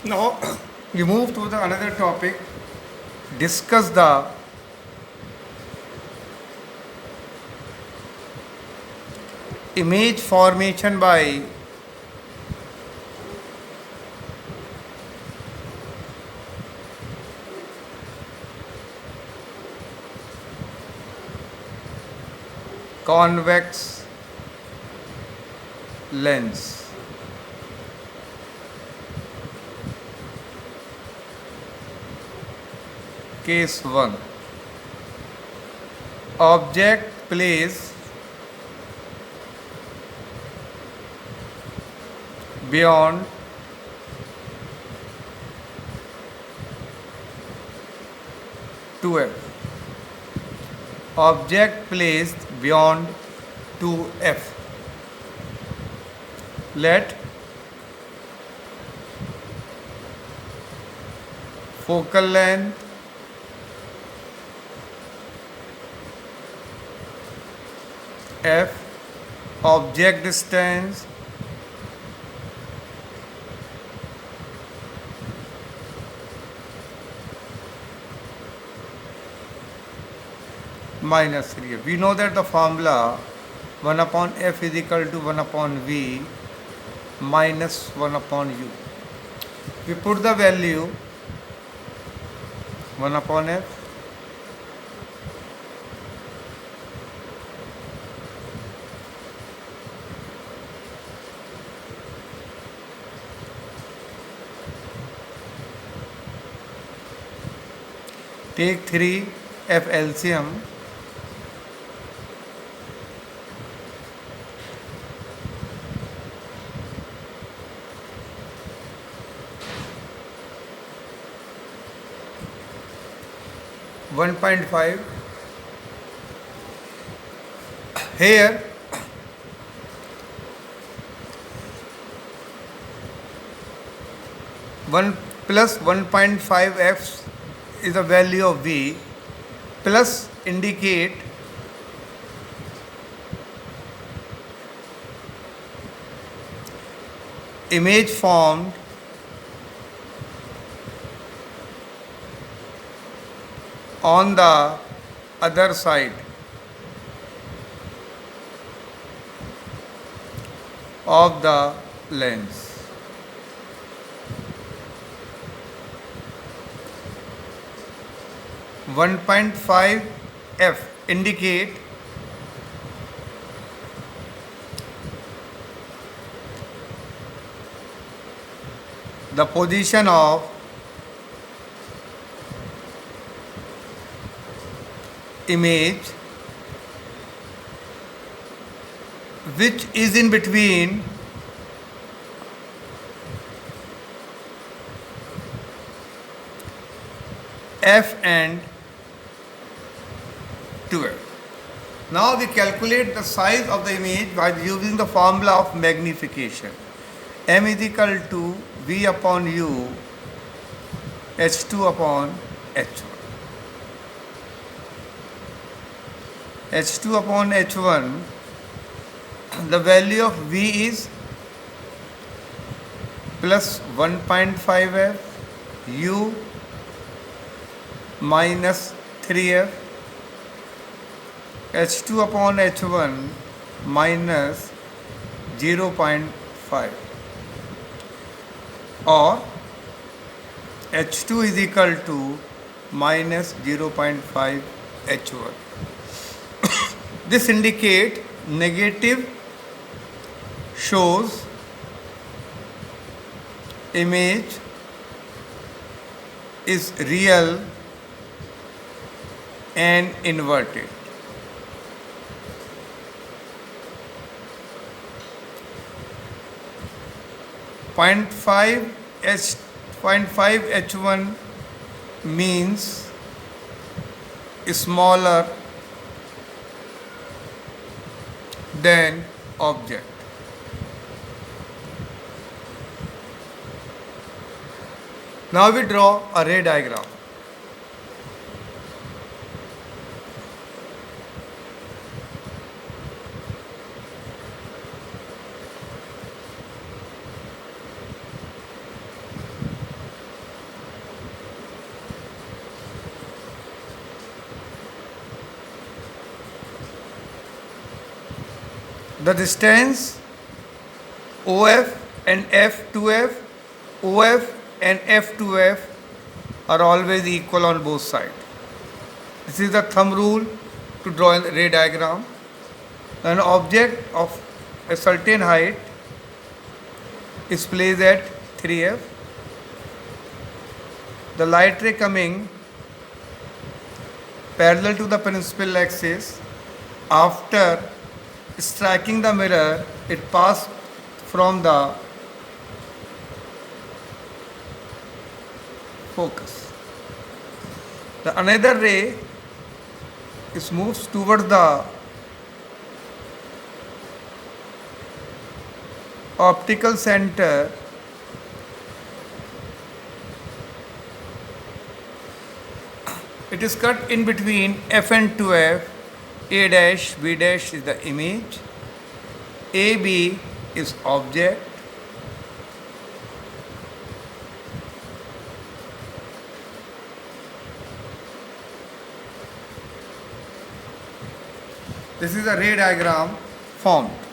Now we move to the another topic. Discuss the image formation by convex lens. Case 1. Object placed beyond two f. Object placed beyond 2f. Let focal length f, object distance minus 3f. We know that the formula 1 upon f is equal to 1 upon v minus 1 upon u. We put the value 1 upon f take 3 f LCM 1.5. Here 1 plus 1.5 f is the value of v, plus indicate image formed on the other side of the lens. One point five f indicate the position of image which is in between f and 12. Now we calculate the size of the image by using the formula of magnification. M is equal to V upon U H2 upon H1. H2 upon H1, the value of V is plus 1.5 f, U minus 3f, H2 upon H1 minus 0.5, or H2 is equal to minus 0.5 H1. This indicate negative shows image is real and inverted. Point 0.5 H1 means smaller than object. Now we draw a ray diagram. The distance OF and F to F, OF and F to F are always equal on both sides. This is the thumb rule to draw a ray diagram. An object of a certain height is placed at 3F. The light ray coming parallel to the principal axis, after striking the mirror, it passed from the focus. The another ray is moves towards the optical center It is cut in between F and 2F. A dash, B dash is the image. AB is object. This is a ray diagram formed.